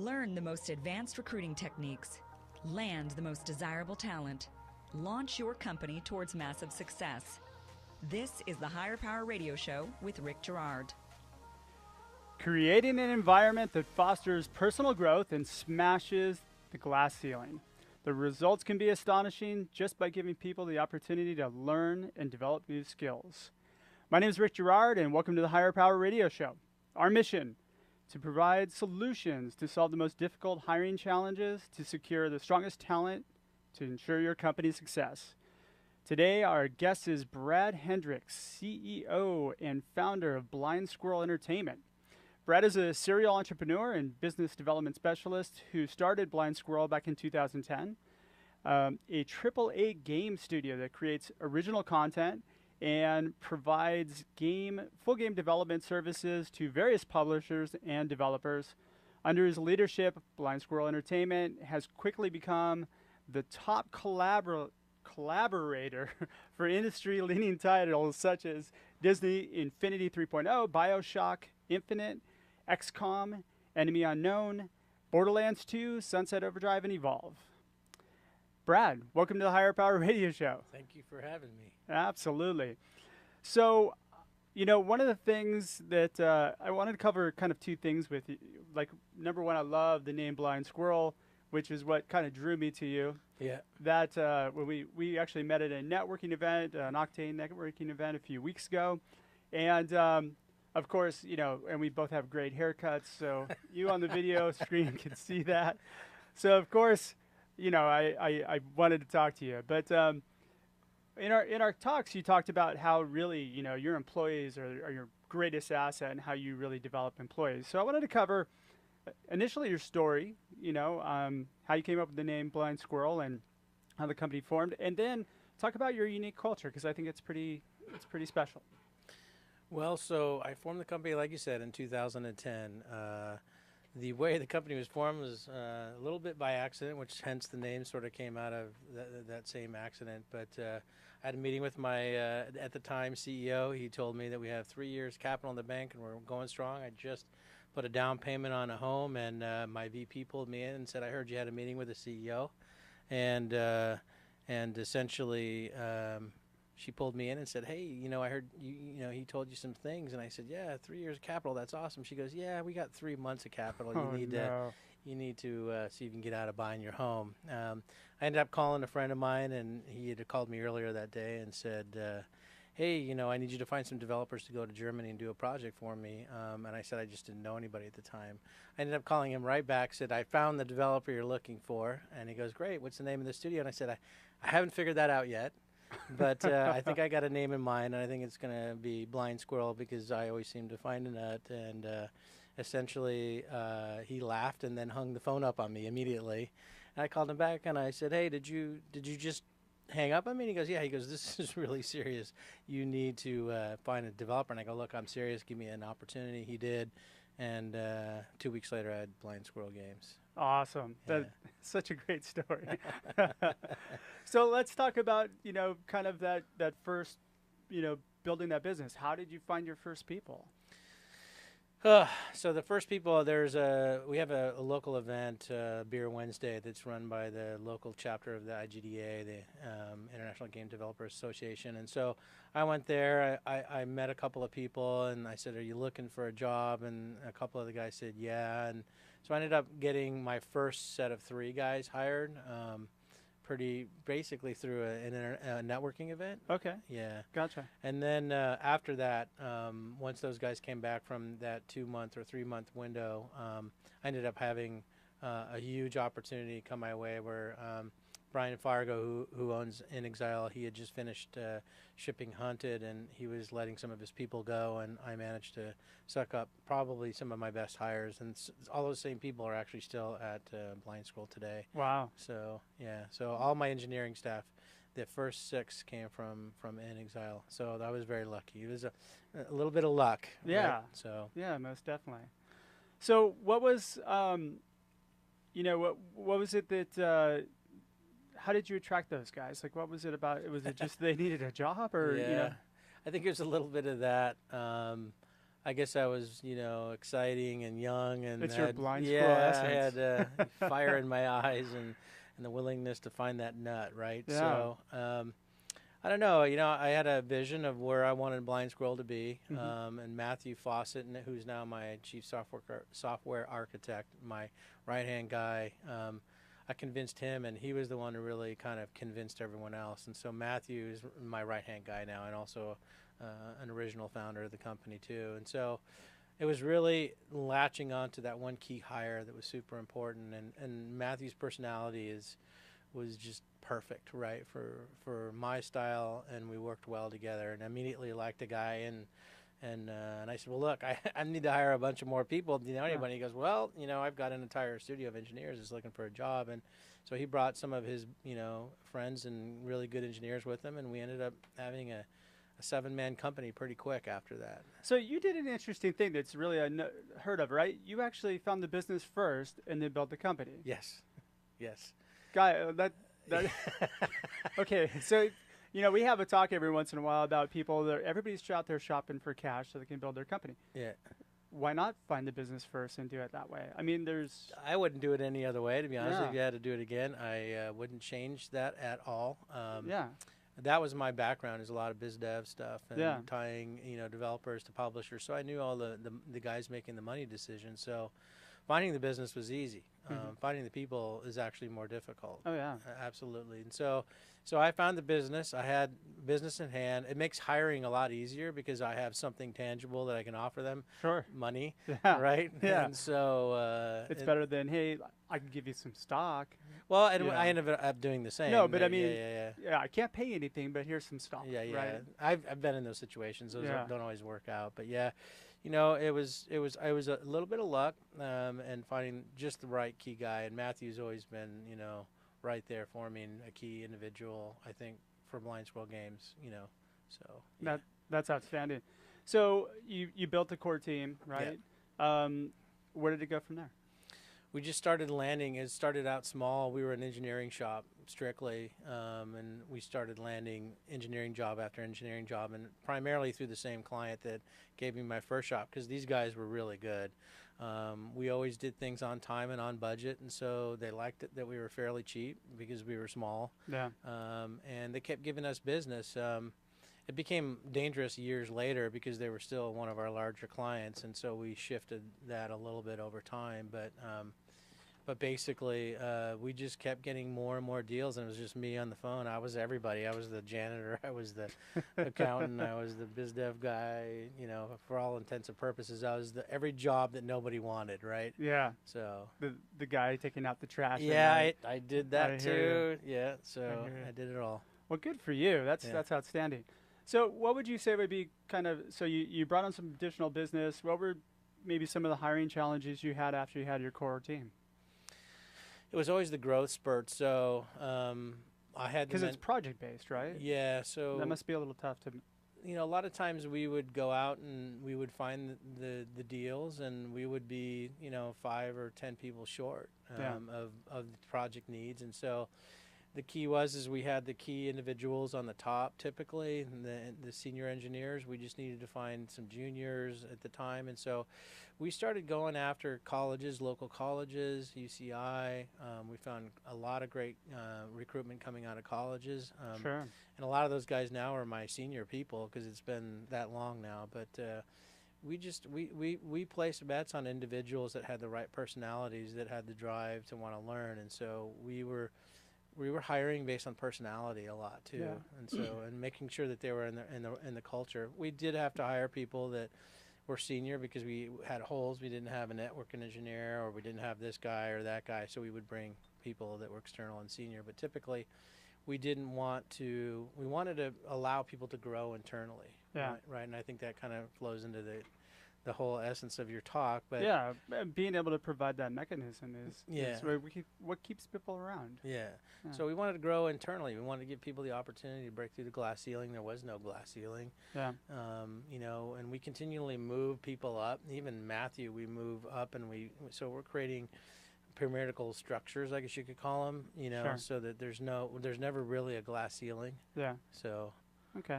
Learn the most advanced recruiting techniques. Land the most desirable talent. Launch your company towards massive success. This is the Higher Power Radio Show with Rick Girard. Creating an environment that fosters personal growth and smashes the glass ceiling. The results can be astonishing just by giving people the opportunity to learn and develop new skills. My name is Rick Girard, and welcome to the Higher Power Radio Show. Our mission: to provide solutions to solve the most difficult hiring challenges, to secure the strongest talent, to ensure your company's success. Today, our guest is Brad Hendricks, CEO and founder of Blind Squirrel Entertainment. Brad is a serial entrepreneur and business development specialist who started Blind Squirrel back in 2010, a AAA game studio that creates original content and provides full game development services to various publishers and developers. Under his leadership, Blind Squirrel Entertainment has quickly become the top collaborator for industry-leading titles such as Disney Infinity 3.0, BioShock Infinite, XCOM, Enemy Unknown, Borderlands 2, Sunset Overdrive, and Evolve. Brad, welcome to the Higher Power Radio Show. Thank you for having me. Absolutely. So, one of the things that I wanted to cover kind of two things with you. Like, number one, I love the name Blind Squirrel, which is what kind of drew me to you. Yeah. That when we actually met at a networking event, an Octane networking event a few weeks ago. And, of course, and we both have great haircuts, so you on the video screen can see that. So, of course, I wanted to talk to you. But in our talks, you talked about how really, your employees are your greatest asset and how you really develop employees. So I wanted to cover initially your story, how you came up with the name Blind Squirrel and how the company formed, and then talk about your unique culture, because I think it's pretty special. Well, so I formed the company, like you said, in 2010. The way the company was formed was a little bit by accident, which hence the name sort of came out of that same accident. But I had a meeting with my, at the time, CEO. He told me that we have 3 years capital in the bank and we're going strong. I just put a down payment on a home, and my VP pulled me in and said, I heard you had a meeting with the CEO. And essentially, she pulled me in and said, hey, I heard he told you some things. And I said, yeah, 3 years of capital, that's awesome. She goes, yeah, we got 3 months of capital. You need to see if you can get out of buying your home. I ended up calling a friend of mine, and he had called me earlier that day and said, hey, I need you to find some developers to go to Germany and do a project for me. And I said I just didn't know anybody at the time. I ended up calling him right back, said, I found the developer you're looking for. And he goes, great, what's the name of the studio? And I said, I haven't figured that out yet. But I think I got a name in mind, and I think it's going to be Blind Squirrel because I always seem to find a nut. And essentially, he laughed and then hung the phone up on me immediately. And I called him back, and I said, hey, did you just hang up on me? And he goes, yeah. He goes, this is really serious. You need to find a developer. And I go, look, I'm serious. Give me an opportunity. He did. And 2 weeks later, I had Blind Squirrel Games. Awesome. Yeah. That's such a great story. So let's talk about, kind of that first, building that business. How did you find your first people? So the first people, we have a local event, Beer Wednesday, that's run by the local chapter of the IGDA, the International Game Developers Association. And so I went there. I met a couple of people, and I said, are you looking for a job? And a couple of the guys said, yeah. And so I ended up getting my first set of 3 guys hired, pretty basically through a networking event. Okay. Yeah. Gotcha. And then after that, once those guys came back from that 2 month or 3 month window, I ended up having a huge opportunity come my way where Brian Fargo, who owns In Exile, he had just finished shipping Hunted, and he was letting some of his people go, and I managed to suck up probably some of my best hires, and all those same people are actually still at Blind Squirrel today. Wow. So, yeah, so all my engineering staff, the first 6 came from In Exile, so I was very lucky. It was a little bit of luck. Yeah. Right? So. Yeah, most definitely. So what was, what was it that, how did you attract those guys? Like, what was it about? Was it just they needed a job, or I think it was a little bit of that. I guess I was, exciting and young, and it's your blind squirrel essence. I had fire in my eyes and the willingness to find that nut, right? Yeah. So I don't know. I had a vision of where I wanted Blind Squirrel to be, and Matthew Fawcett, who's now my chief software architect, my right-hand guy. I convinced him, and he was the one who really kind of convinced everyone else. And so Matthew is my right-hand guy now, and also an original founder of the company too. And so it was really latching on to that one key hire that was super important. And Matthew's personality was just perfect, right, for my style, and we worked well together. And I immediately liked the guy, and I said, well, look, I need to hire a bunch of more people. Do you know anybody? He goes, well, I've got an entire studio of engineers that's looking for a job. And so he brought some of his, friends and really good engineers with him, and we ended up having a 7-man company pretty quick after that. So you did an interesting thing that's really unheard of, right? You actually found the business first and then built the company. Yes. Guy, that okay, so we have a talk every once in a while about people that everybody's out there shopping for cash so they can build their company. Yeah. Why not find the business first and do it that way? I mean, I wouldn't do it any other way, to be honest. If you had to do it again, I wouldn't change that at all. That was my background, is a lot of biz dev stuff and tying, developers to publishers. So I knew all the guys making the money decisions. So finding the business was easy. Finding the people is actually more difficult. Oh, yeah. Absolutely. And so I found the business. I had business in hand. It makes hiring a lot easier because I have something tangible that I can offer them. Sure. Money, yeah. right? Yeah. And so it's better than, hey, I can give you some stock. Well, and I ended up doing the same. No, but I mean, yeah, I can't pay anything, but here's some stock. Yeah. Right? I've been in those situations. Those don't always work out, but yeah. It was a little bit of luck and finding just the right key guy. And Matthew's always been, right there for me, and a key individual, I think, for Blind Squirrel Games. So yeah. That's outstanding. So you built a core team, right? Yeah. Where did it go from there? We just started landing. It started out small. We were an engineering shop strictly, and we started landing engineering job after engineering job, and primarily through the same client that gave me my first shop, because these guys were really good. We always did things on time and on budget, and so they liked it that we were fairly cheap because we were small. Yeah. And they kept giving us business. It became dangerous years later because they were still one of our larger clients, and so we shifted that a little bit over time. But basically, we just kept getting more and more deals, and it was just me on the phone. I was everybody. I was the janitor. I was the accountant. I was the biz dev guy. For all intents and purposes, I was every job that nobody wanted, right? Yeah. So the guy taking out the trash. Yeah, I did that too. Yeah, so I did it all. Well, good for you. That's outstanding. So what would you say would be so you brought on some additional business. What were maybe some of the hiring challenges you had after you had your core team? It was always the growth spurt. So I had, because it's project based, right? Yeah. So that must be a little tough to. A lot of times we would go out and we would find the deals, and we would be 5 or 10 people short of the project needs, and so the key is we had the key individuals on the top typically, and the senior engineers. We just needed to find some juniors at the time, and so we started going after colleges, local colleges, UCI. We found a lot of great recruitment coming out of colleges. Sure. And a lot of those guys now are my senior people because it's been that long now. But we placed bets on individuals that had the right personalities, that had the drive to want to learn, and so we were hiring based on personality a lot too, and making sure that they were in the culture. We did have to hire people that were senior because we had holes. We didn't have a networking engineer, or we didn't have this guy or that guy, so we would bring people that were external and senior. But typically, we wanted to allow people to grow internally. Yeah. Right. And I think that kind of flows into the whole essence of your talk. But yeah, being able to provide that mechanism is what keeps people around. Yeah. So we wanted to grow internally. We wanted to give people the opportunity to break through the glass ceiling. There was no glass ceiling. Yeah. And we continually move people up. Even Matthew, we move up, and so we're creating pyramidal structures, I guess you could call them. Sure. So that there's never really a glass ceiling. Yeah. So. Okay.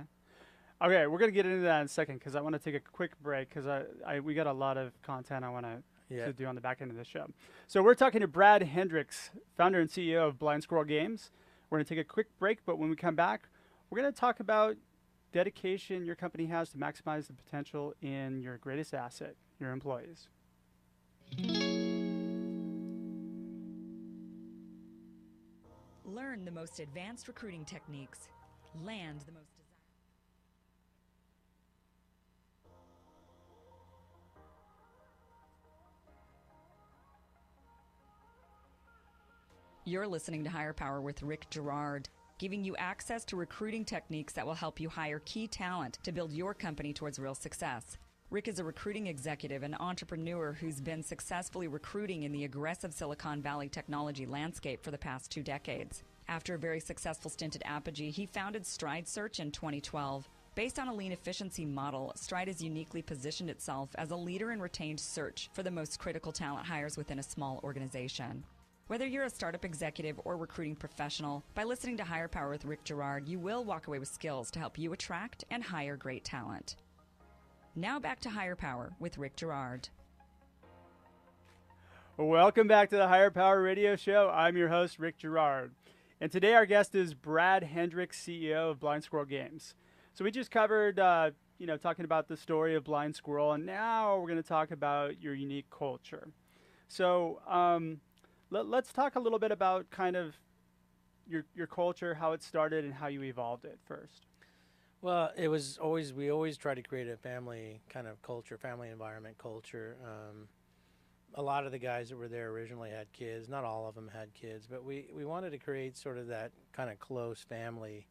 Okay, we're going to get into that in a second because I want to take a quick break because we got a lot of content I want to do on the back end of the show. So we're talking to Brad Hendricks, founder and CEO of Blind Squirrel Games. We're going to take a quick break, but when we come back, we're going to talk about dedication your company has to maximize the potential in your greatest asset, your employees. Learn the most advanced recruiting techniques. Land the most You're listening to Higher Power with Rick Girard, giving you access to recruiting techniques that will help you hire key talent to build your company towards real success. Rick is a recruiting executive and entrepreneur who's been successfully recruiting in the aggressive Silicon Valley technology landscape for the past 2 decades. After a very successful stint at Apogee, he founded Stride Search in 2012. Based on a lean efficiency model, Stride has uniquely positioned itself as a leader in retained search for the most critical talent hires within a small organization. Whether you're a startup executive or recruiting professional, by listening to Higher Power with Rick Girard, you will walk away with skills to help you attract and hire great talent. Now back to Higher Power with Rick Girard. Welcome back to the Higher Power Radio Show. I'm your host, Rick Girard. And today our guest is Brad Hendricks, CEO of Blind Squirrel Games. So we just covered, talking about the story of Blind Squirrel, and now we're going to talk about your unique culture. So let's talk a little bit about kind of your culture, how it started, and how you evolved it first. Well, we always try to create a family kind of culture, family environment culture. A lot of the guys that were there originally had kids. Not all of them had kids, but we wanted to create sort of that kind of close family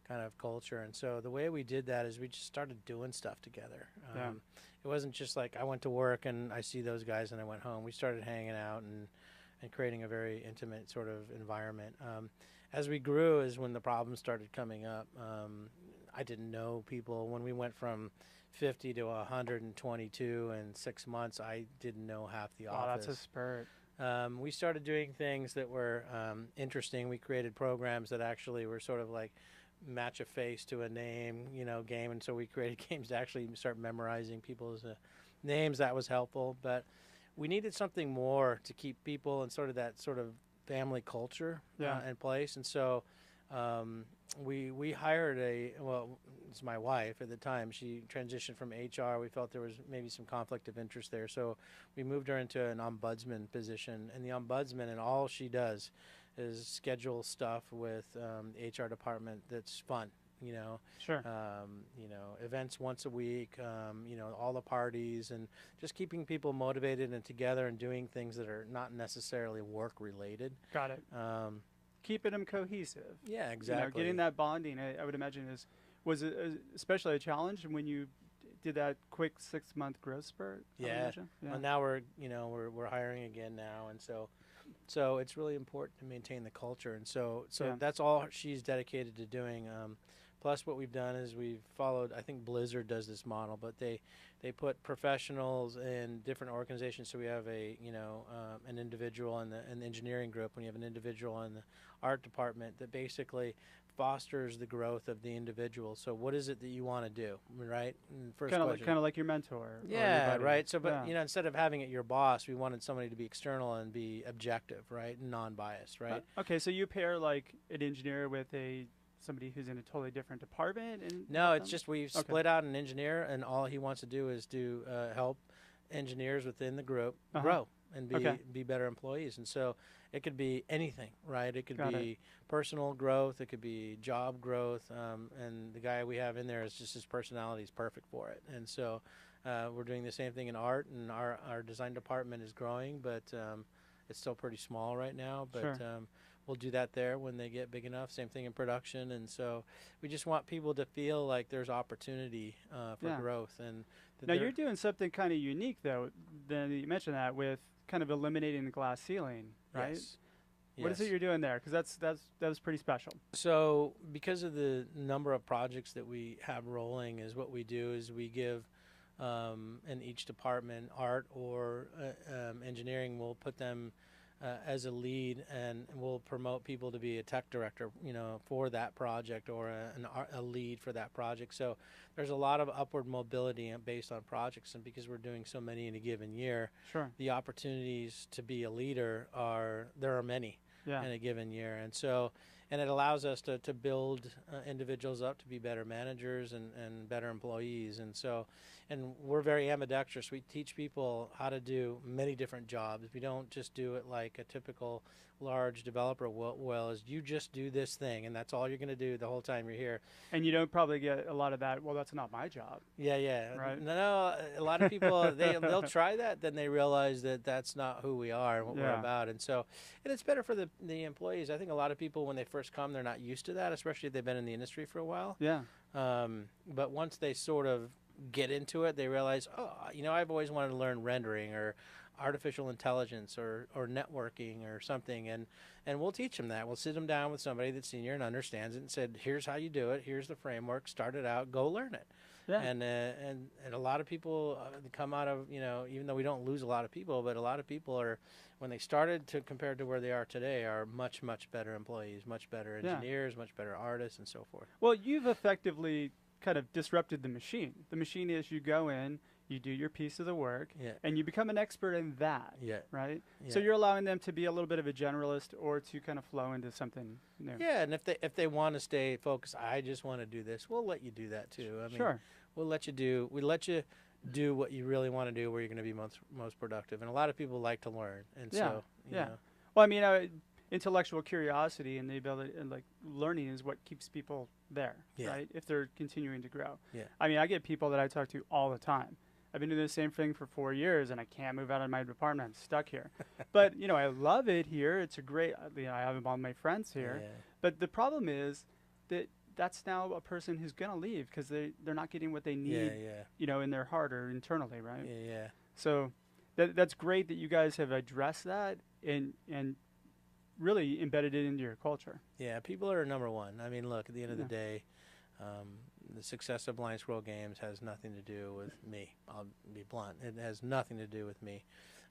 kind of culture. And so the way we did that is we just started doing stuff together. It wasn't just like I went to work and I see those guys and I went home. We started hanging out and creating a very intimate sort of environment. As we grew is when the problems started coming up. I didn't know people. When we went from 50 to 122 in 6 months, I didn't know half the office. That's a spurt. We started doing things that were interesting. We created programs that actually were sort of like match a face to a name, game. And so we created games to actually start memorizing people's names. That was helpful. But we needed something more to keep people in sort of that sort of family culture in place. And so we hired it's my wife at the time. She transitioned from HR. We felt there was maybe some conflict of interest there. So we moved her into an ombudsman position. And the ombudsman, and all she does is schedule stuff with the HR department that's fun. Sure. Events once a week, all the parties, and just keeping people motivated and together and doing things that are not necessarily work related. Got it. Keeping them cohesive. Yeah, exactly. Getting that bonding, I would imagine, was it especially a challenge when you did that quick 6-month growth spurt. Yeah. Well, now we're hiring again now, and so it's really important to maintain the culture, and so that's all she's dedicated to doing. Plus, what we've done is we've followed. I think Blizzard does this model, but they put professionals in different organizations. So we have an individual in the engineering group, and you have an individual in the art department that basically fosters the growth of the individual. So what is it that you want to do, right? Kind of like your mentor. Yeah, or your right. So, but instead of having it your boss, we wanted somebody to be external and be objective, right, and non-biased, right? Okay, so you pair like an engineer with somebody who's in a totally different department? No, it's just we've split out an engineer, and all he wants to do is to help engineers within the group grow and be better employees. And so it could be anything, right? It could be personal growth. It could be job growth. And the guy we have in there is just his personality is perfect for it. And so we're doing the same thing in art, and our design department is growing, but it's still pretty small right now. But we'll do that there when they get big enough. Same thing in production. And so we just want people to feel like there's opportunity for growth. And now you're doing something kind of unique, though. Then you mentioned that with kind of eliminating the glass ceiling, right? Yes. What is it you're doing there? Because that was pretty special. So because of the number of projects that we have rolling, is what we do is we give in each department, art or engineering, we'll put them as a lead, and we'll promote people to be a tech director, for that project, or a lead for that project. So there's a lot of upward mobility based on projects, and because we're doing so many in a given year, Sure. the opportunities to be a leader there are many in a given year, and it allows us to build individuals up to be better managers and better employees. And we're very ambidextrous. We teach people how to do many different jobs. We don't just do it like a typical large developer will, is you just do this thing, and that's all you're going to do the whole time you're here. And you don't probably get a lot of that, well, that's not my job. Yeah. Right? No, a lot of people, they'll try that, then they realize that that's not who we are and what we're about. And it's better for the employees. I think a lot of people, when they first come, they're not used to that, especially if they've been in the industry for a while. Yeah. But once they sort of get into it, they realize, I've always wanted to learn rendering or artificial intelligence or networking or something, and we'll teach them that. We'll sit them down with somebody that's senior and understands it and said, here's how you do it, here's the framework, start it out, go learn it. Yeah. And a lot of people come out of, even though we don't lose a lot of people, but a lot of people are, when they started to compared to where they are today, are much, much better employees, much better engineers, much better artists, and so forth. Well, you've effectively kind of disrupted the machine. The machine is you go in, you do your piece of the work, and you become an expert in that, right? Yeah. So you're allowing them to be a little bit of a generalist or to kind of flow into something new. Yeah, and if they want to stay focused, I just want to do this, we'll let you do that too. I mean, sure. We'll let you do what you really want to do, where you're going to be most productive. And a lot of people like to learn, and so you know. Well, I mean, intellectual curiosity and the ability, and like learning, is what keeps people there, right? If they're continuing to grow. Yeah. I mean, I get people that I talk to all the time. I've been doing the same thing for 4 years, and I can't move out of my department. I'm stuck here. But, I love it here. It's a great, I have all my friends here. Yeah. But the problem is that that's now a person who's going to leave because they're not getting what they need, in their heart or internally, right? Yeah. So that's great that you guys have addressed that and really embedded it into your culture. Yeah, people are number one. I mean, look, at the end of the day, the success of Blind Squirrel Games has nothing to do with me. I'll be blunt. It has nothing to do with me.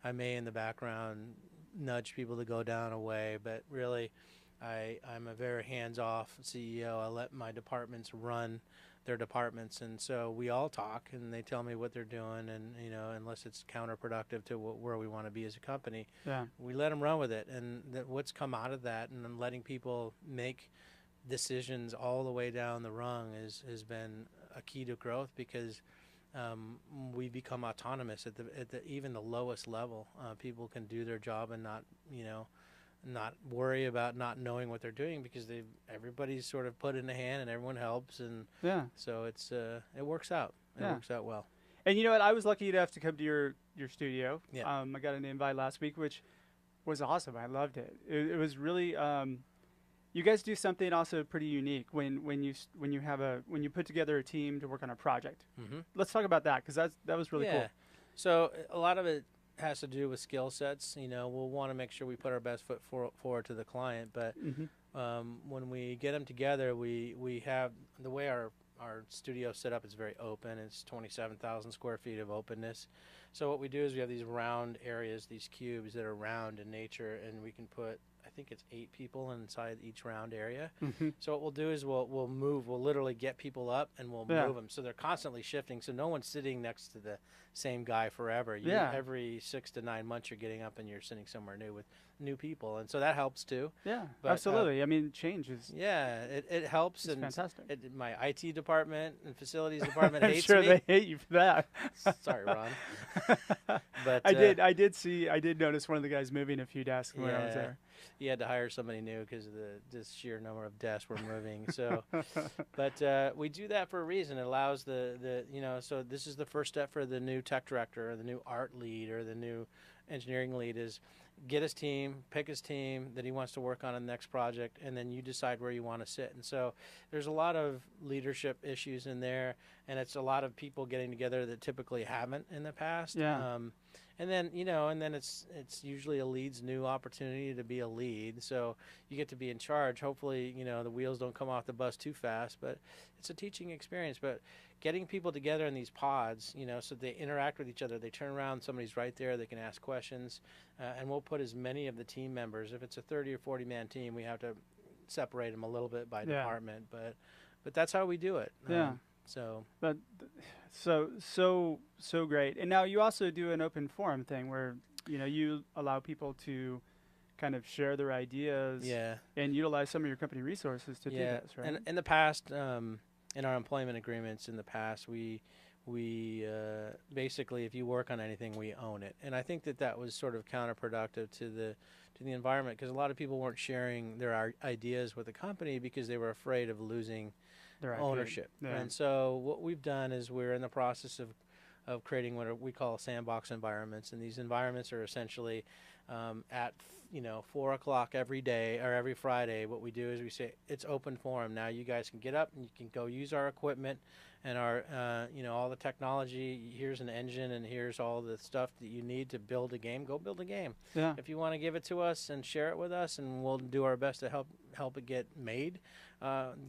I may, in the background, nudge people to go down a way, but really, I'm a very hands-off CEO. I let my departments run their departments, and so we all talk, and they tell me what they're doing, and unless it's counterproductive to where we want to be as a company, we let them run with it. And what's come out of that, and then letting people make decisions all the way down the rung has been a key to growth, because we become autonomous at the even the lowest level. People can do their job and not worry about not knowing what they're doing, because everybody's sort of put in a hand and everyone helps, and so it works out. It works out well. And you know what? I was lucky enough to come to your studio. Yeah. I got an invite last week, which was awesome. I loved it. It was really. You guys do something also pretty unique when you put together a team to work on a project. Mm-hmm. Let's talk about that, because that was really cool. So a lot of it has to do with skill sets. We'll want to make sure we put our best foot forward to the client, but when we get them together, we have the way our studio set up is very open. It's 27,000 square feet of openness. So what we do is we have these round areas, these cubes that are round in nature, and we can put, I think it's 8 people inside each round area. Mm-hmm. So what we'll do is we'll move. We'll literally get people up and we'll move them. So they're constantly shifting. So no one's sitting next to the same guy forever. Every 6 to 9 months you're getting up and you're sitting somewhere new with new people, and so that helps too. Yeah, but, absolutely. I mean, change is. Yeah, it helps. It's fantastic. My IT department and facilities department hates me. I'm sure they hate you for that. Sorry, Ron. But I did notice one of the guys moving a few desks when I was there. He had to hire somebody new because of the sheer number of desks we're moving. So, but we do that for a reason. It allows so this is the first step for the new tech director or the new art lead or the new engineering lead, is get his team, pick his team that he wants to work on in the next project, and then you decide where you want to sit. And so there's a lot of leadership issues in there, and it's a lot of people getting together that typically haven't in the past. Yeah. And then, and then it's usually a lead's new opportunity to be a lead. So you get to be in charge. Hopefully, the wheels don't come off the bus too fast, but it's a teaching experience. But getting people together in these pods, so they interact with each other. They turn around, somebody's right there, they can ask questions, and we'll put as many of the team members. If it's a 30 or 40-man team, we have to separate them a little bit by department, but that's how we do it. But so great. And now you also do an open forum thing where you allow people to kind of share their ideas and utilize some of your company resources to do this, right? And in the past, in our employment agreements in the past, we basically, if you work on anything, we own it. And I think that was sort of counterproductive to the environment, because a lot of people weren't sharing their ideas with the company because they were afraid of losing their ownership. And so what we've done is we're in the process of creating what we call sandbox environments, and these environments are essentially at 4 o'clock every day or every Friday. What we do is we say it's open forum. Now you guys can get up and you can go use our equipment and our all the technology. Here's an engine and here's all the stuff that you need to build a game. Go build a game. If you want to give it to us and share it with us, and we'll do our best to help it get made,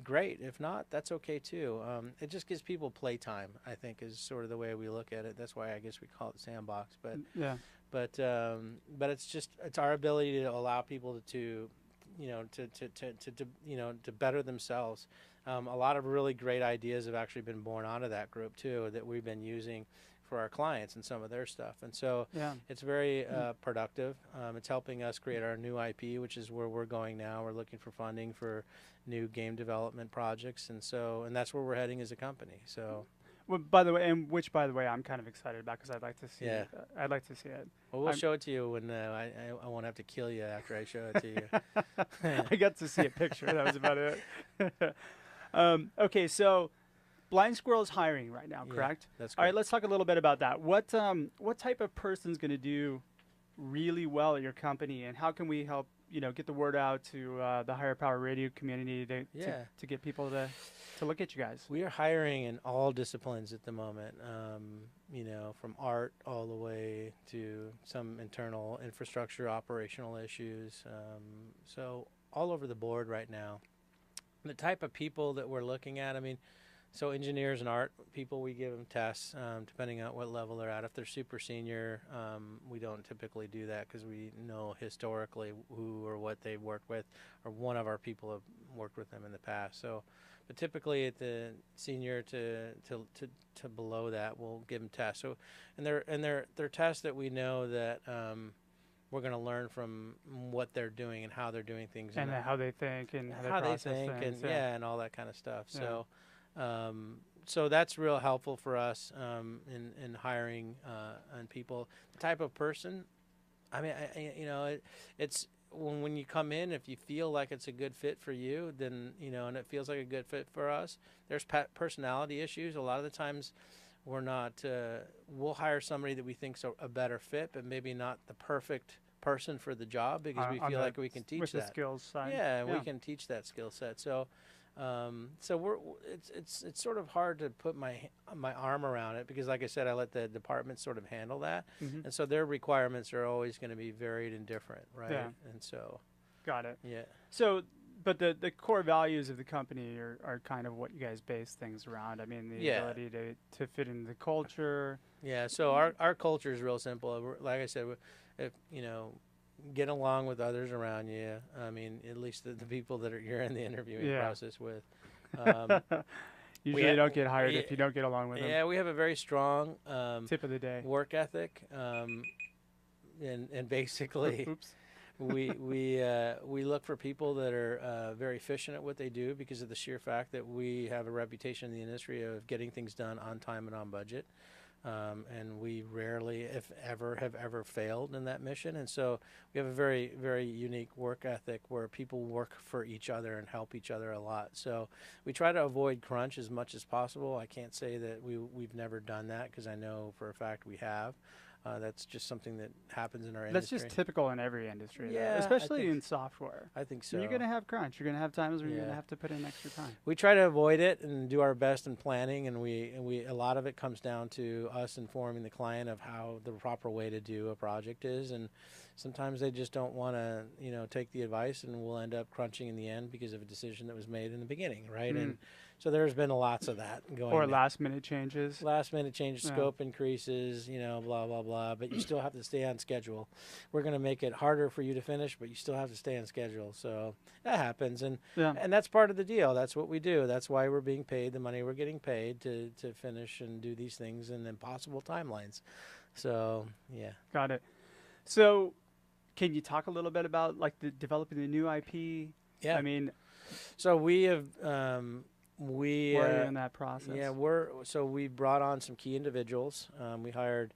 great. If not, that's okay too. It just gives people playtime, I think, is sort of the way we look at it. That's why I guess we call it sandbox. But it's our ability to allow people to better themselves. A lot of really great ideas have actually been born out of that group too, that we've been using for our clients and some of their stuff. And so it's very productive. It's helping us create our new IP, which is where we're going now. We're looking for funding for new game development projects, and that's where we're heading as a company. So. Well, by the way, I'm kind of excited about, because I'd like to see it. I'd like to see it. Well, we'll show it to you when I won't have to kill you after I show it to you. I got to see a picture. That was about it. Okay, so Blind Squirrel is hiring right now, correct? That's correct. All right, let's talk a little bit about that. What type of person's going to do really well at your company, and how can we help get the word out to the Higher Power Radio community to get people to look at you guys? We are hiring in all disciplines at the moment, from art all the way to some internal infrastructure, operational issues. So all over the board right now. The type of people that we're looking at, so engineers and art people, we give them tests depending on what level they're at. If they're super senior, we don't typically do that because we know historically who or what they've worked with, or one of our people have worked with them in the past. So, but typically at the senior to below that, we'll give them tests. So, and they're tests that we know that we're going to learn from what they're doing and how they're doing things, and how they think and how they process things, and all that kind of stuff. So. So that's real helpful for us in hiring on people. The type of person, it's when you come in, if you feel like it's a good fit for you, then and it feels like a good fit for us. There's personality issues. A lot of the times, we're not. We'll hire somebody that we think's a better fit, but maybe not the perfect person for the job, because we feel like we can teach that. The skills side. Yeah, we can teach that skill set. So. It's sort of hard to put my arm around it, because, like I said, I let the department sort of handle that, and so their requirements are always going to be varied and different, right? Yeah. And so, got it. Yeah. So, but the core values of the company are kind of what you guys base things around. The ability to fit in the culture. Yeah. So our culture is real simple. Like I said, if get along with others around you. At least the people that you're in the interviewing process with. Usually you don't get hired if you don't get along with them. Yeah, we have a very strong tip of the day work ethic, and basically we look for people that are very efficient at what they do, because of the sheer fact that we have a reputation in the industry of getting things done on time and on budget. And we rarely, if ever, have ever failed in that mission. And so we have a very, very unique work ethic where people work for each other and help each other a lot. So we try to avoid crunch as much as possible. I can't say that we've never done that, because I know for a fact we have. That's just something that happens in our That's industry. just typical in every industry, Yeah, though, especially in software. I think so. You're going to have crunch. You're going to have times where you're going to have to put in extra time. We try to avoid it and do our best in planning, and we a lot of it comes down to us informing the client of how the proper way to do a project is, and sometimes they just don't want to, take the advice, and we'll end up crunching in the end because of a decision that was made in the beginning, right? And so there's been lots of that going on. Or last-minute changes. Last-minute changes, scope increases, blah, blah, blah. But you still have to stay on schedule. We're going to make it harder for you to finish, but you still have to stay on schedule. So that happens. And that's part of the deal. That's what we do. That's why we're being paid the money we're getting paid to finish and do these things in impossible timelines. So, yeah. Got it. So can you talk a little bit about, like, developing the new IP? Yeah. I mean... So we have... where are you in that process? Yeah, we brought on some key individuals. We hired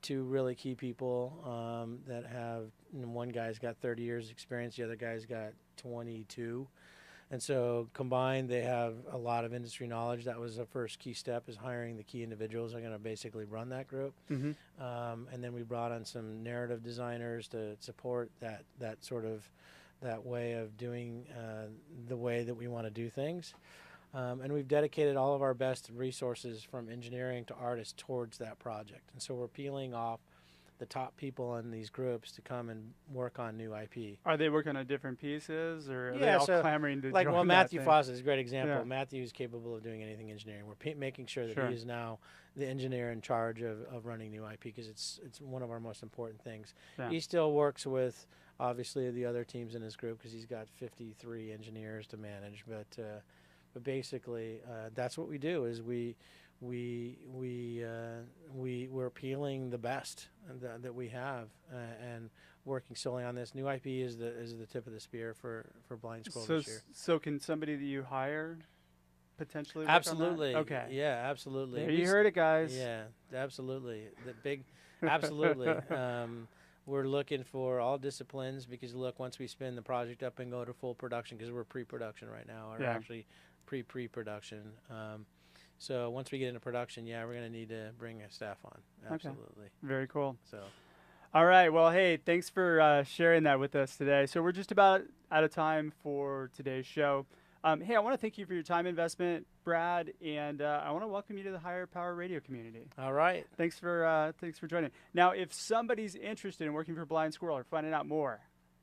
2 really key people that have, one guy's got 30 years experience, the other guy's got 22. And so combined, they have a lot of industry knowledge. That was the first key step, is hiring the key individuals who are going to basically run that group. And then we brought on some narrative designers to support that sort of that way of doing the way that we want to do things. And we've dedicated all of our best resources from engineering to artists towards that project. And so we're peeling off the top people in these groups to come and work on new IP. Are they working on different pieces, or are they all clamoring to join that Matthew thing? Foss is a great example. Yeah. Matthew is capable of doing anything engineering. We're making sure that he is now the engineer in charge of running new IP, because it's one of our most important things. Yeah. He still works with, obviously, the other teams in his group, because he's got 53 engineers to manage, but basically, that's what we do. Is we're peeling the best that we have and working solely on this. New IP is the tip of the spear for Blind Squirrel this year. So can somebody that you hire potentially work absolutely on that? Okay. Yeah, absolutely. There you heard it, guys. Yeah, absolutely. Absolutely. We're looking for all disciplines, because look, once we spin the project up and go to full production, because we're pre-production right now, or actually pre-production. So once we get into production, we're going to need to bring a staff on. Absolutely. Okay. Very cool. So, all right. Well, hey, thanks for sharing that with us today. So we're just about out of time for today's show. Hey, I want to thank you for your time investment, Brad, and I want to welcome you to the Higher Power Radio community. All right. Thanks for joining. Now, if somebody's interested in working for Blind Squirrel or finding out more,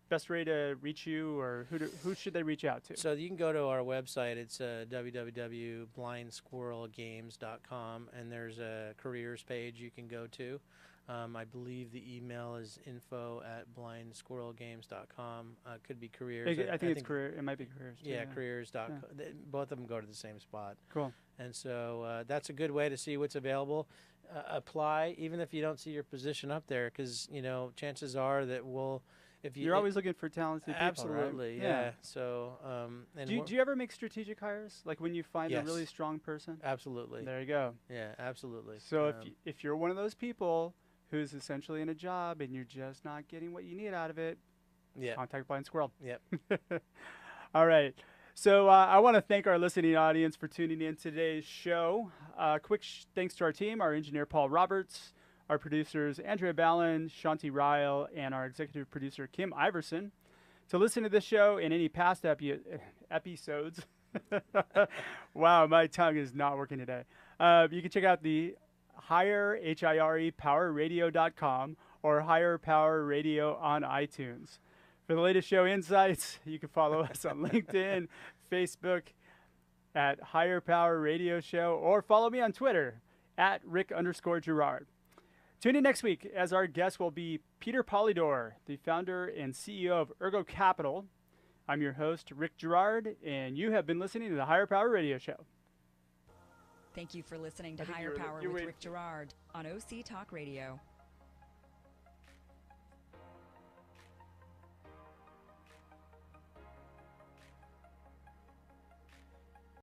best way to reach you, or who should they reach out to? So you can go to our website. It's www.blindsquirrelgames.com, and there's a careers page you can go to. I believe the email is info@blindsquirrelgames.com. Could be careers. I think it's career. It might be careers too. Yeah, careers.com. Yeah. Both of them go to the same spot. Cool. And so that's a good way to see what's available. Apply, even if you don't see your position up there, because chances are that you're always looking for talented people. Absolutely, right? yeah. So, and do you ever make strategic hires, like when you find a really strong person? Absolutely. There you go. Yeah, absolutely. So if you're one of those people who's essentially in a job and you're just not getting what you need out of it, contact Blind Squirrel. Yep. All right. So I want to thank our listening audience for tuning in to today's show. Quick thanks to our team, our engineer Paul Roberts, our producers Andrea Ballin, Shanti Ryle, and our executive producer Kim Iverson. To listen to this show and any past episodes, wow, my tongue is not working today. You can check out the Higher, H-I-R-E, powerradio.com or Higher Power Radio on iTunes. For the latest show insights, you can follow us on LinkedIn, Facebook at Higher Power Radio Show, or follow me on Twitter at Rick_Girard. Tune in next week, as our guest will be Peter Polydor, the founder and CEO of Ergo Capital. I'm your host, Rick Girard, and you have been listening to the Higher Power Radio Show. Thank you for listening to Higher Power with Rick Girard on OC Talk Radio.